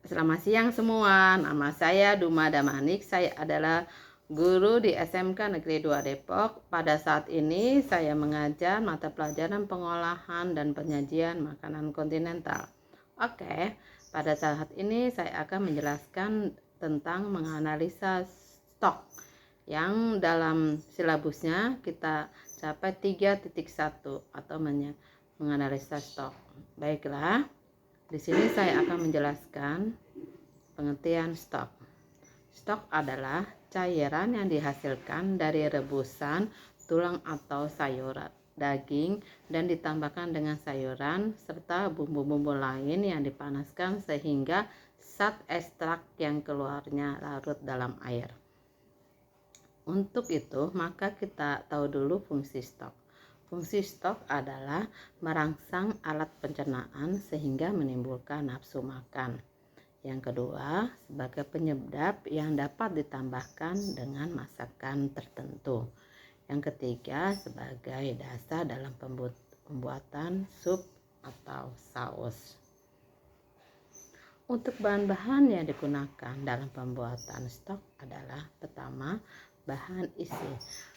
Selamat siang semua, nama saya Duma Damanik, saya adalah guru di SMK Negeri 2 Depok. Pada saat ini saya mengajar mata pelajaran pengolahan dan penyajian makanan kontinental. Oke, pada saat ini saya akan menjelaskan tentang menganalisa stok yang dalam silabusnya kita capai 3.1 atau menganalisa stok. Baiklah. Di sini saya akan menjelaskan pengertian stok. Stok adalah cairan yang dihasilkan dari rebusan tulang atau sayuran, daging, dan ditambahkan dengan sayuran serta bumbu-bumbu lain yang dipanaskan sehingga zat ekstrak yang keluarnya larut dalam air. Untuk itu, maka kita tahu dulu fungsi stok. Fungsi stok adalah merangsang alat pencernaan sehingga menimbulkan nafsu makan. Yang kedua, sebagai penyedap yang dapat ditambahkan dengan masakan tertentu. Yang ketiga, sebagai dasar dalam pembuatan sup atau saus. Untuk bahan-bahan yang digunakan dalam pembuatan stok adalah pertama, bahan isi.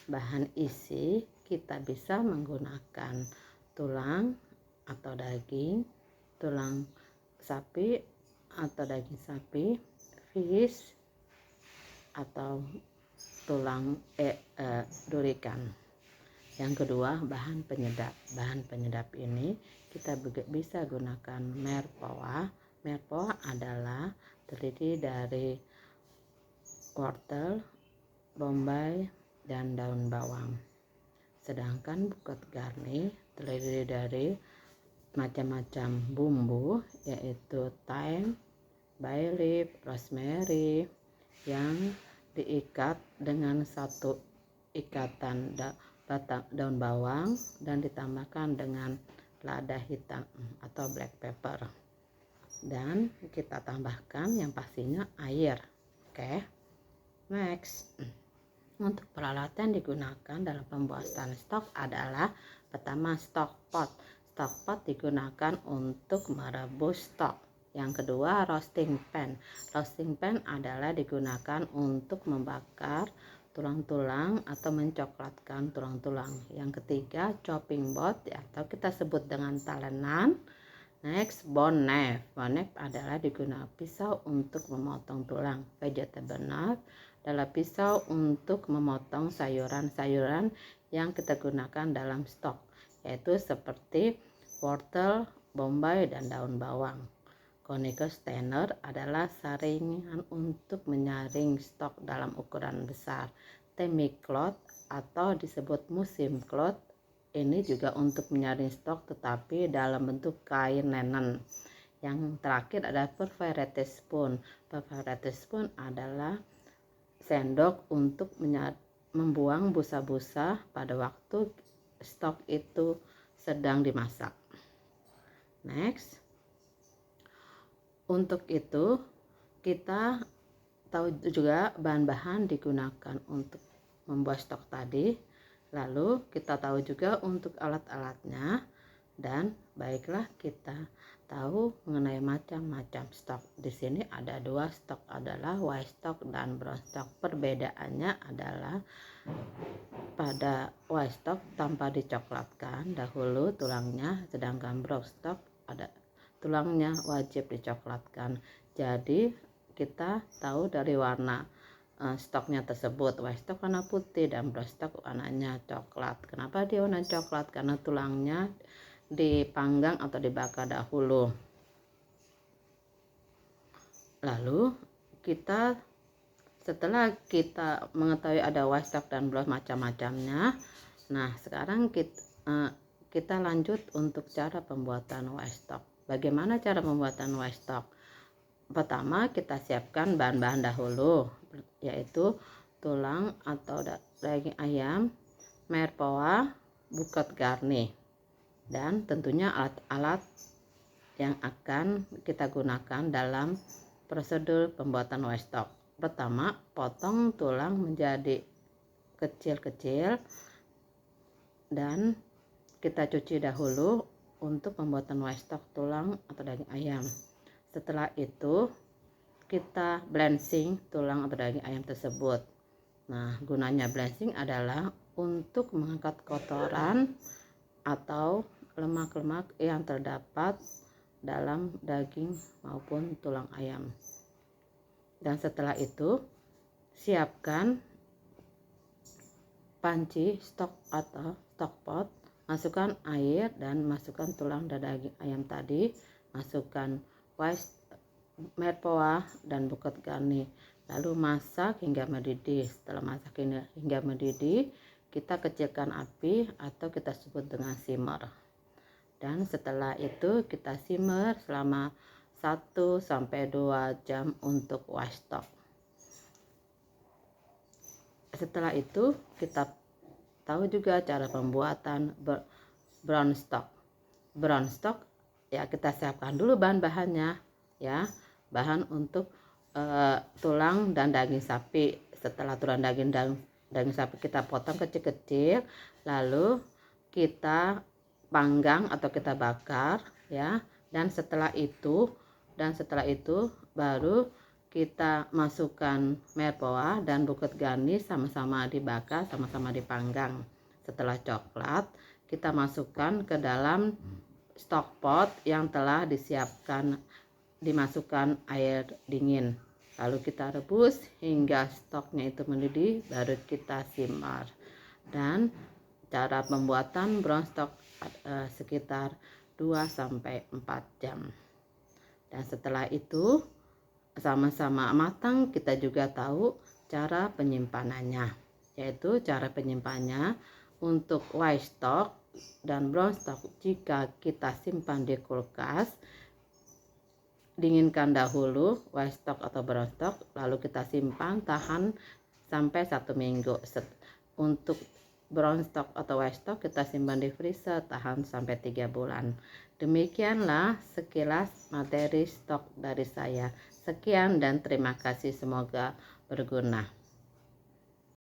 Bahan isi kita bisa menggunakan tulang atau daging, tulang sapi atau daging sapi, fish atau tulang durikan. Yang kedua, bahan penyedap. Bahan penyedap ini kita bisa gunakan merpoa. Merpoa adalah terdiri dari wortel, bombay, dan daun bawang. Sedangkan bukat garni terdiri dari macam-macam bumbu, yaitu thyme, bay leaf, rosemary yang diikat dengan satu ikatan batang daun bawang dan ditambahkan dengan lada hitam atau black pepper. Dan kita tambahkan yang pastinya air. Oke. Next. Untuk peralatan digunakan dalam pembuatan stok adalah pertama stok pot. Stok pot digunakan untuk merebus stok. Yang kedua, roasting pan. Roasting pan adalah digunakan untuk membakar tulang-tulang atau mencoklatkan tulang-tulang. Yang ketiga, chopping board atau kita sebut dengan talenan. Next, bone knife. Bone knife adalah digunakan pisau untuk memotong tulang. Vegetable knife adalah pisau untuk memotong sayuran-sayuran yang kita gunakan dalam stok, yaitu seperti wortel, bombay, dan daun bawang. Conical strainer adalah saringan untuk menyaring stok dalam ukuran besar. Temicloth atau disebut musim cloth ini juga untuk menyaring stok tetapi dalam bentuk kain linen. Yang terakhir adalah perforated spoon. Perforated spoon adalah sendok untuk membuang busa-busa pada waktu stok itu sedang dimasak. Next. Untuk itu kita tahu juga bahan-bahan digunakan untuk membuat stok tadi. Lalu kita tahu juga untuk alat-alatnya, dan baiklah kita tahu mengenai macam-macam stok. Di sini ada dua stok, adalah white stock dan brown stock. Perbedaannya adalah pada white stock tanpa dicoklatkan dahulu tulangnya, sedangkan brown stock ada tulangnya wajib dicoklatkan. Jadi kita tahu dari warna stoknya tersebut. White stock warna putih dan brown stock warnanya coklat. Kenapa dia warna coklat? Karena tulangnya dipanggang atau dibakar dahulu. Lalu kita setelah kita mengetahui ada white stock dan brown macam-macamnya, nah sekarang kita lanjut untuk cara pembuatan white stock. Bagaimana cara pembuatan white stock? Pertama, kita siapkan bahan-bahan dahulu, yaitu tulang atau daging ayam, merpoa, bukat garni, dan tentunya alat-alat yang akan kita gunakan dalam prosedur pembuatan white stock. Pertama, potong tulang menjadi kecil-kecil dan kita cuci dahulu untuk pembuatan white stock tulang atau daging ayam. Setelah itu kita blanching tulang atau daging ayam tersebut. Nah, gunanya blanching adalah untuk mengangkat kotoran atau lemak-lemak yang terdapat dalam daging maupun tulang ayam. Dan setelah itu, siapkan panci stok atau stock pot, masukkan air dan masukkan tulang dan daging ayam tadi, masukkan merpoa dan buket garni, lalu masak hingga mendidih. Setelah masak hingga mendidih, kita kecilkan api atau kita sebut dengan simmer. Dan setelah itu kita simmer selama 1-2 jam untuk white stock. Setelah itu kita tahu juga cara pembuatan brown stock. Brown stock ya, kita siapkan dulu bahan-bahannya ya. Bahan untuk tulang dan daging sapi. Setelah tulang daging sapi kita potong kecil-kecil, lalu kita panggang atau kita bakar ya. Dan setelah itu baru kita masukkan merpoa dan buket garni, sama-sama dibakar, sama-sama dipanggang. Setelah coklat, kita masukkan ke dalam stock pot yang telah disiapkan, dimasukkan air dingin. Lalu kita rebus hingga stoknya itu mendidih, baru kita simmer. Dan cara pembuatan brown stock sekitar 2-4 jam. Dan setelah itu sama-sama matang, kita juga tahu cara penyimpanannya, yaitu cara penyimpanannya untuk white stock dan brown stock. Jika kita simpan di kulkas, dinginkan dahulu white stock atau brown stock, lalu kita simpan tahan sampai 1 minggu. Untuk brown stock atau white stock kita simpan di freezer tahan sampai 3 bulan. Demikianlah sekilas materi stok dari saya. Sekian dan terima kasih, semoga berguna.